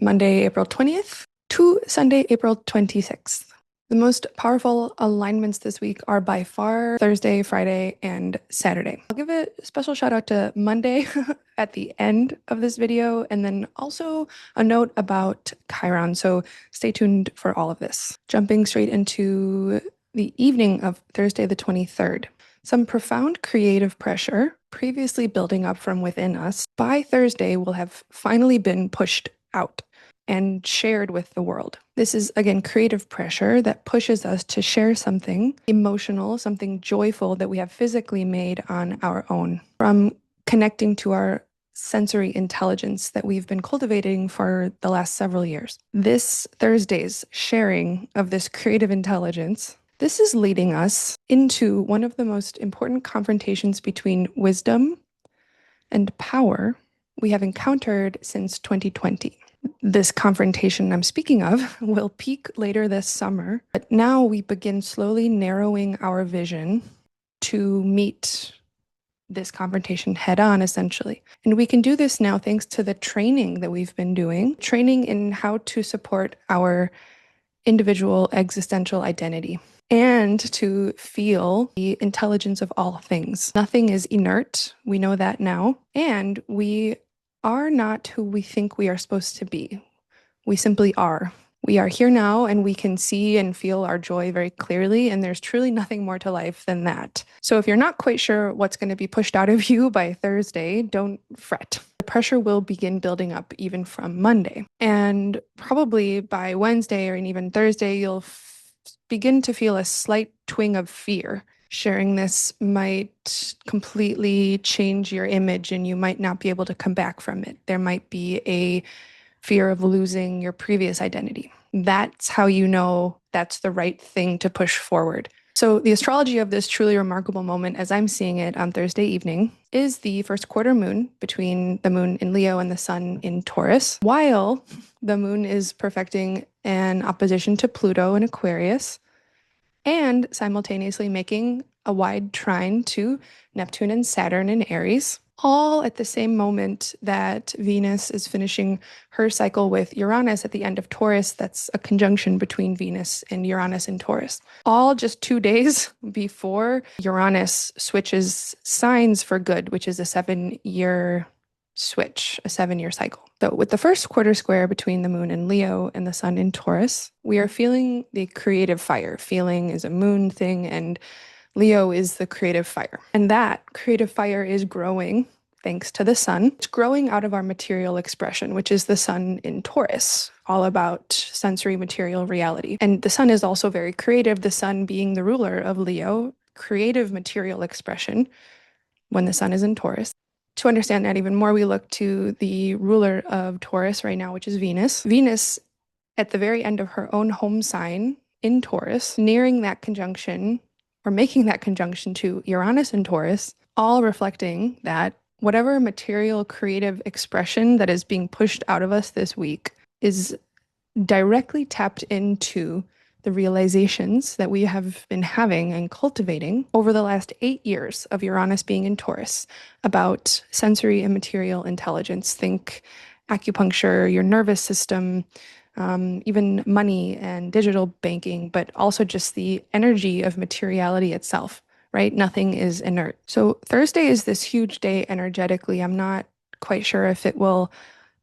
Monday, April 20th to Sunday, April 26th. The most powerful alignments this week are by far Thursday, Friday, and Saturday. I'll give a special shout out to Monday at the end of this video, and then also a note about Chiron. So stay tuned for all of this. Jumping straight into the evening of Thursday, the 23rd. Some profound creative pressure previously building up from within us by Thursday will have finally been pushed out and shared with the world. This is, again, creative pressure that pushes us to share something emotional, something joyful that we have physically made on our own, from connecting to our sensory intelligence that we've been cultivating for the last several years. This Thursday's sharing of this creative intelligence, this is leading us into one of the most important confrontations between wisdom and power we have encountered since 2020. This confrontation I'm speaking of will peak later this summer, but now we begin slowly narrowing our vision to meet this confrontation head on, essentially. And we can do this now thanks to the training that we've been doing, training in how to support our individual existential identity and to feel the intelligence of all things. Nothing is inert. We know that now. And we are not who we think we are supposed to be. We simply are. We are here now, and we can see and feel our joy very clearly, and there's truly nothing more to life than that. So if you're not quite sure what's going to be pushed out of you by Thursday, don't fret. The pressure will begin building up even from Monday. And probably by Wednesday or even Thursday, you'll begin to feel a slight twinge of fear. Sharing this might completely change your image and you might not be able to come back from it. There might be a fear of losing your previous identity. That's how you know that's the right thing to push forward. So the astrology of this truly remarkable moment, as I'm seeing it on Thursday evening, is the first quarter moon between the moon in Leo and the sun in Taurus, while the moon is perfecting an opposition to Pluto in Aquarius, and simultaneously making a wide trine to Neptune and Saturn in Aries, all at the same moment that Venus is finishing her cycle with Uranus at the end of Taurus. That's a conjunction between Venus and Uranus in Taurus. All just 2 days before Uranus switches signs for good, which is a 7-year switch, a 7-year cycle. So with the first quarter square between the moon in Leo and the sun in Taurus, we are feeling the creative fire. Feeling is a moon thing, and Leo is the creative fire. And that creative fire is growing thanks to the sun. It's growing out of our material expression, which is the sun in Taurus, all about sensory material reality. And the sun is also very creative, the sun being the ruler of Leo, creative material expression when the sun is in Taurus. To understand that even more, we look to the ruler of Taurus right now, which is Venus. Venus, at the very end of her own home sign in Taurus, nearing that conjunction or making that conjunction to Uranus and Taurus, all reflecting that whatever material creative expression that is being pushed out of us this week is directly tapped into the realizations that we have been having and cultivating over the last 8 years of Uranus being in Taurus about sensory and material intelligence. Think acupuncture, your nervous system, even money and digital banking, but also just the energy of materiality itself, right? Nothing is inert. So Thursday is this huge day energetically. I'm not quite sure if it will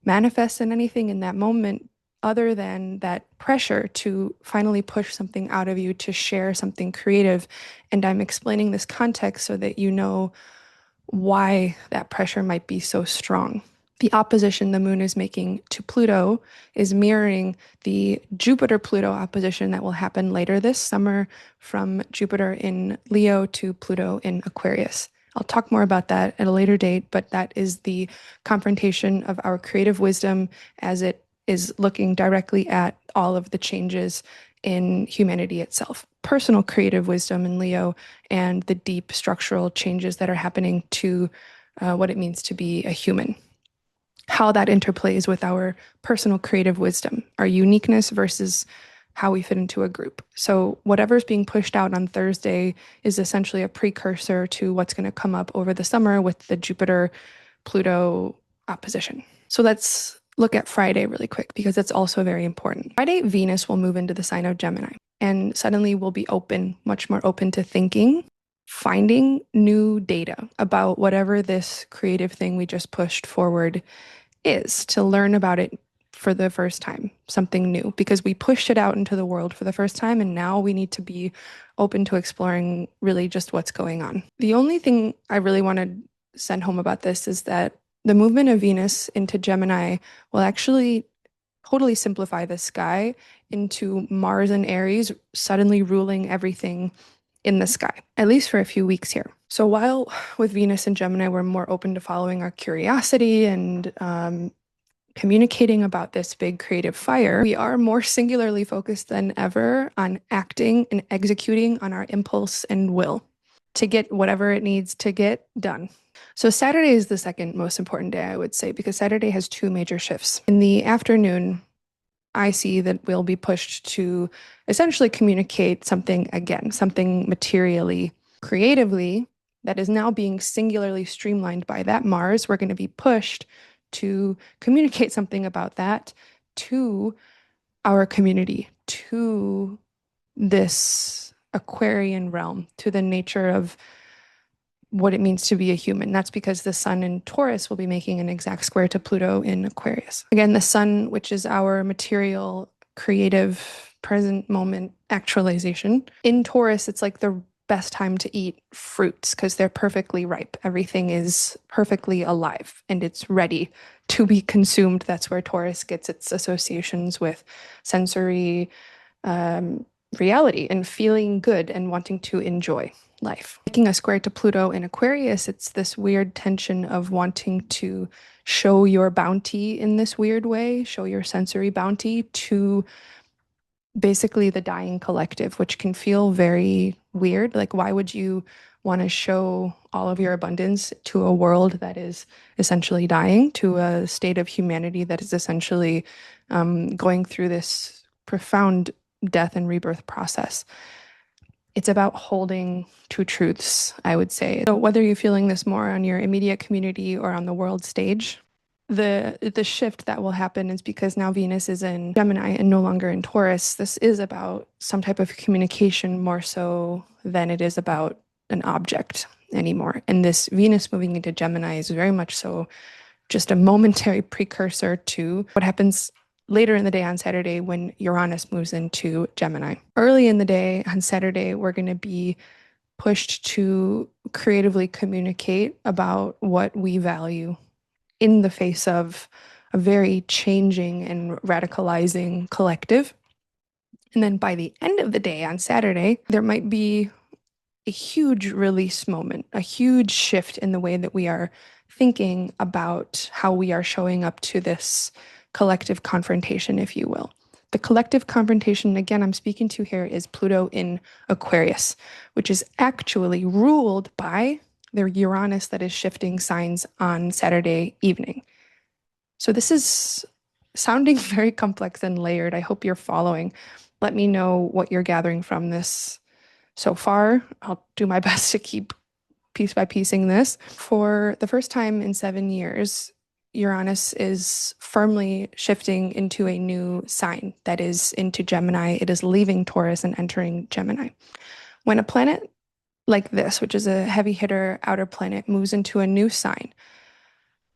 manifest in anything in that moment other than that pressure to finally push something out of you, to share something creative. And I'm explaining this context so that you know why that pressure might be so strong. The opposition the moon is making to Pluto is mirroring the Jupiter-Pluto opposition that will happen later this summer from Jupiter in Leo to Pluto in Aquarius. I'll talk more about that at a later date, but that is the confrontation of our creative wisdom as it is looking directly at all of the changes in humanity itself. Personal creative wisdom in Leo and the deep structural changes that are happening to what it means to be a human. How that interplays with our personal creative wisdom, our uniqueness versus how we fit into a group. So whatever's being pushed out on Thursday is essentially a precursor to what's going to come up over the summer with the Jupiter-Pluto opposition. So let's look at Friday really quick because it's also very important. Friday, Venus will move into the sign of Gemini, and suddenly we'll be open, much more open to thinking, finding new data about whatever this creative thing we just pushed forward is, to learn about it for the first time, something new, because we pushed it out into the world for the first time, and now we need to be open to exploring really just what's going on. The only thing I really want to send home about this is that the movement of Venus into Gemini will actually totally simplify the sky into Mars and Aries suddenly ruling everything in the sky, at least for a few weeks here. So while with Venus and Gemini, we're more open to following our curiosity and communicating about this big creative fire, we are more singularly focused than ever on acting and executing on our impulse and will to get whatever it needs to get done. So Saturday is the second most important day, I would say, because Saturday has two major shifts. In the afternoon, I see that we'll be pushed to essentially communicate something again, something materially, creatively, that is now being singularly streamlined by that Mars. We're going to be pushed to communicate something about that to our community, to this Aquarian realm, to the nature of what it means to be a human. That's because the sun in Taurus will be making an exact square to Pluto in Aquarius. Again, the sun, which is our material, creative, present moment actualization. In Taurus, it's like the best time to eat fruits because they're perfectly ripe. Everything is perfectly alive and it's ready to be consumed. That's where Taurus gets its associations with sensory reality and feeling good and wanting to enjoy life. Making a square to Pluto in Aquarius, it's this weird tension of wanting to show your bounty in this weird way, show your sensory bounty to basically the dying collective, which can feel very weird. Like, why would you want to show all of your abundance to a world that is essentially dying, to a state of humanity that is essentially going through this profound death and rebirth process? It's about holding two truths, I would say. So whether you're feeling this more on your immediate community or on the world stage, the shift that will happen is because now Venus is in Gemini and no longer in Taurus. This is about some type of communication more so than it is about an object anymore. And this Venus moving into Gemini is very much so just a momentary precursor to what happens later in the day on Saturday when Uranus moves into Gemini. Early in the day on Saturday, we're going to be pushed to creatively communicate about what we value in the face of a very changing and radicalizing collective. And then by the end of the day on Saturday, there might be a huge release moment, a huge shift in the way that we are thinking about how we are showing up to this collective confrontation, if you will. The collective confrontation, again, I'm speaking to here is Pluto in Aquarius, which is actually ruled by the Uranus that is shifting signs on Saturday evening. So this is sounding very complex and layered. I hope you're following. Let me know what you're gathering from this so far. I'll do my best to keep piece by piecing this. For the first time in 7 years, Uranus is firmly shifting into a new sign that is into Gemini. It is leaving Taurus and entering Gemini. When a planet like this, which is a heavy hitter outer planet, moves into a new sign,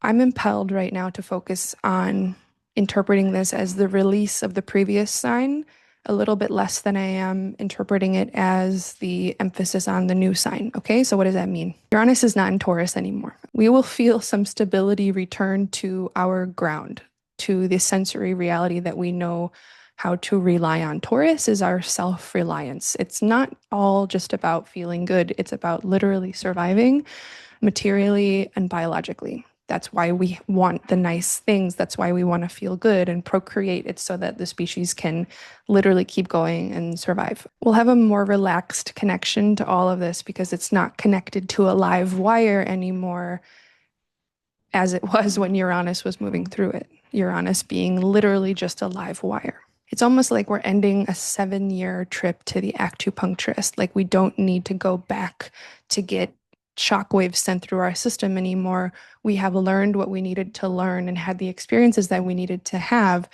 I'm impelled right now to focus on interpreting this as the release of the previous sign, a little bit less than I am interpreting it as the emphasis on the new sign. Okay, so what does that mean? Uranus is not in Taurus anymore. We will feel some stability return to our ground, to the sensory reality that we know how to rely on. Taurus is our self-reliance. It's not all just about feeling good. It's about literally surviving materially and biologically. That's why we want the nice things. That's why we want to feel good and procreate. It's so that the species can literally keep going and survive. We'll have a more relaxed connection to all of this because it's not connected to a live wire anymore as it was when Uranus was moving through it. Uranus being literally just a live wire. It's almost like we're ending a 7-year trip to the acupuncturist. Like we don't need to go back to get shockwaves sent through our system anymore. We have learned what we needed to learn and had the experiences that we needed to have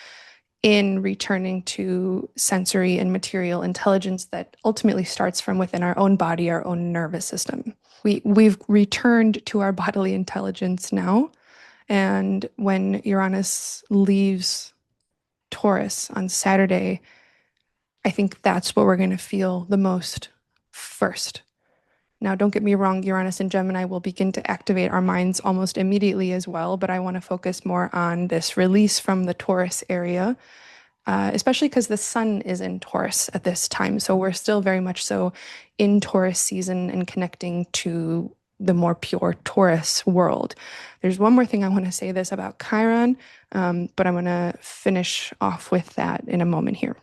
in returning to sensory and material intelligence that ultimately starts from within our own body, our own nervous system. We've returned to our bodily intelligence now. And when Uranus leaves Taurus on Saturday, I think that's what we're going to feel the most first. Now, don't get me wrong, Uranus and Gemini will begin to activate our minds almost immediately as well, but I want to focus more on this release from the Taurus area, especially because the sun is in Taurus at this time. So we're still very much so in Taurus season and connecting to the more pure Taurus world. There's one more thing I want to say this about Chiron, but I'm going to finish off with that in a moment here.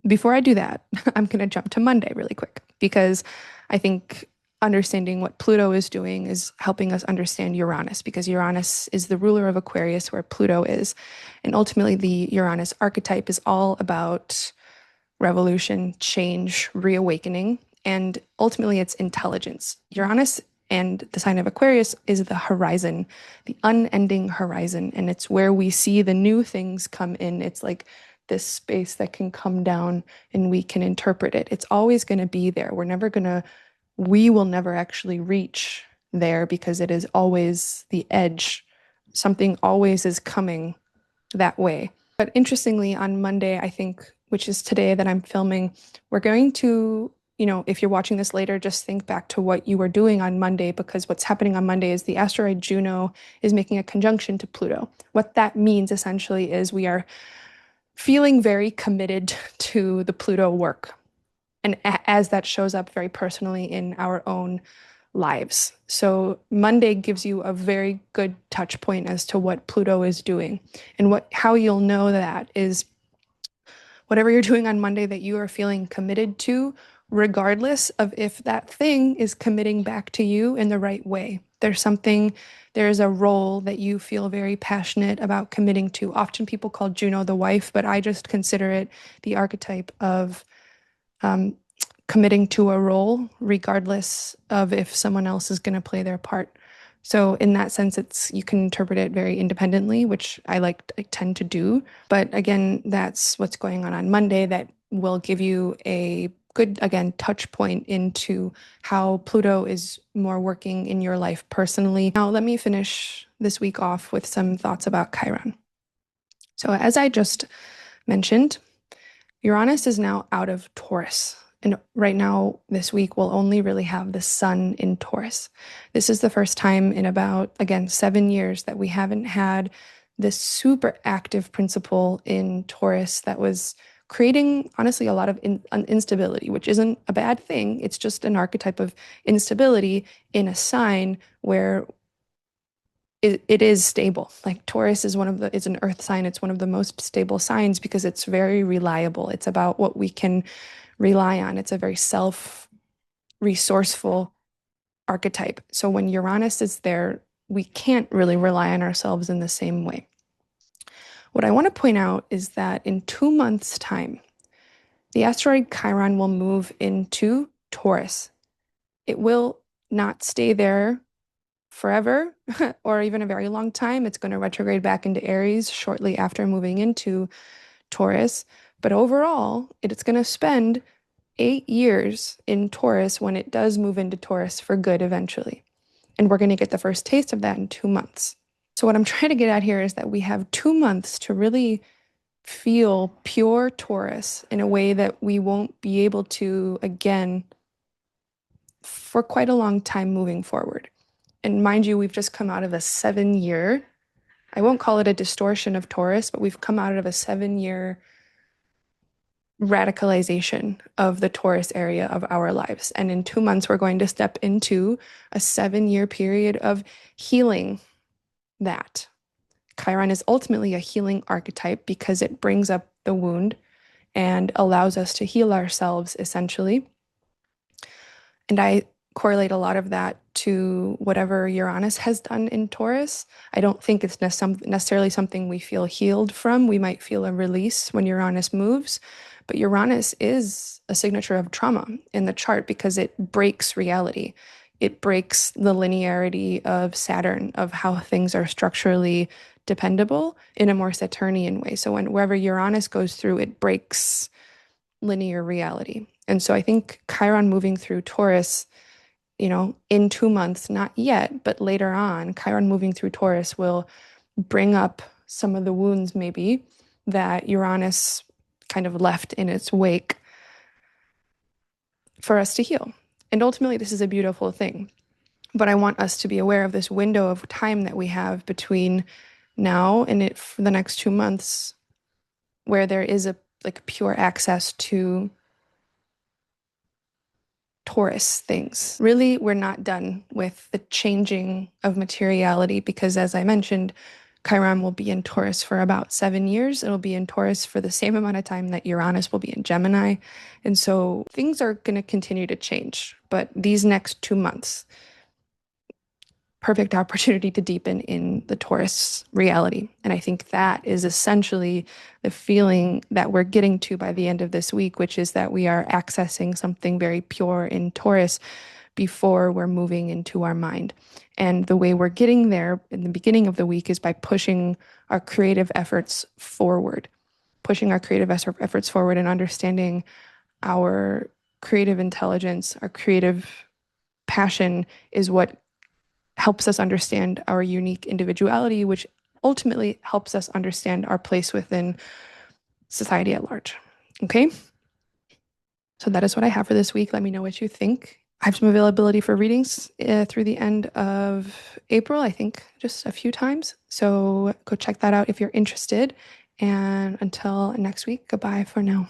Before I do that, I'm going to jump to Monday really quick because I think understanding what Pluto is doing is helping us understand Uranus because Uranus is the ruler of Aquarius where Pluto is. And ultimately, the Uranus archetype is all about revolution, change, reawakening, and ultimately it's intelligence. Uranus and the sign of Aquarius is the horizon, the unending horizon, and it's where we see the new things come in. It's like this space that can come down and we can interpret it. It's always going to be there. We will never actually reach there because it is always the edge. Something always is coming that way. But interestingly, on Monday, I think, which is today that I'm filming, we're going to, if you're watching this later, just think back to what you were doing on Monday, because what's happening on Monday is the asteroid Juno is making a conjunction to Pluto. What that means essentially is we are feeling very committed to the Pluto work. And as that shows up very personally in our own lives. So Monday gives you a very good touch point as to what Pluto is doing. And how you'll know that is whatever you're doing on Monday that you are feeling committed to, regardless of if that thing is committing back to you in the right way. There's a role that you feel very passionate about committing to. Often people call Juno the wife, but I just consider it the archetype of committing to a role, regardless of if someone else is going to play their part. So in that sense, you can interpret it very independently, which I tend to do. But again, that's what's going on Monday that will give you a good, again, touch point into how Pluto is more working in your life personally. Now, let me finish this week off with some thoughts about Chiron. So as I just mentioned, Uranus is now out of Taurus. And right now, this week, we'll only really have the sun in Taurus. This is the first time in about, again, 7 years that we haven't had this super active principle in Taurus that was creating, honestly, a lot of instability, which isn't a bad thing. It's just an archetype of instability in a sign where it is stable. Like Taurus is it's an earth sign. It's one of the most stable signs because it's very reliable. It's about what we can rely on. It's a very self-resourceful archetype. So when Uranus is there, we can't really rely on ourselves in the same way. What I want to point out is that in 2 months' time, the asteroid Chiron will move into Taurus. It will not stay there forever or even a very long time. It's going to retrograde back into Aries shortly after moving into Taurus. But overall, it's going to spend 8 years in Taurus when it does move into Taurus for good eventually. And we're going to get the first taste of that in 2 months. So what I'm trying to get at here is that we have 2 months to really feel pure Taurus in a way that we won't be able to, again, for quite a long time moving forward. And mind you, we've just come out of a 7-year, I won't call it a distortion of Taurus, but we've come out of a 7-year radicalization of the Taurus area of our lives. And in 2 months, we're going to step into a 7-year period of healing that. Chiron is ultimately a healing archetype because it brings up the wound and allows us to heal ourselves, essentially. And I correlate a lot of that to whatever Uranus has done in Taurus. I don't think it's necessarily something we feel healed from. We might feel a release when Uranus moves, but Uranus is a signature of trauma in the chart because it breaks reality. it breaks the linearity of Saturn, of how things are structurally dependable in a more Saturnian way. So wherever Uranus goes through, it breaks linear reality. And so I think Chiron moving through Taurus, in 2 months, not yet, but later on, Chiron moving through Taurus will bring up some of the wounds maybe that Uranus kind of left in its wake for us to heal. And ultimately, this is a beautiful thing. But I want us to be aware of this window of time that we have between now and it for the next 2 months, where there is a like pure access to Taurus things. Really, we're not done with the changing of materiality because, as I mentioned, Chiron will be in Taurus for about 7 years. It'll be in Taurus for the same amount of time that Uranus will be in Gemini. And so things are going to continue to change. But these next 2 months, perfect opportunity to deepen in the Taurus reality. And I think that is essentially the feeling that we're getting to by the end of this week, which is that we are accessing something very pure in Taurus before we're moving into our mind. And the way we're getting there in the beginning of the week is by pushing our creative efforts forward, and understanding our creative intelligence, our creative passion is what helps us understand our unique individuality, which ultimately helps us understand our place within society at large. Okay? So that is what I have for this week. Let me know what you think. I have some availability for readings through the end of April, I think just a few times. So go check that out if you're interested. And until next week, goodbye for now.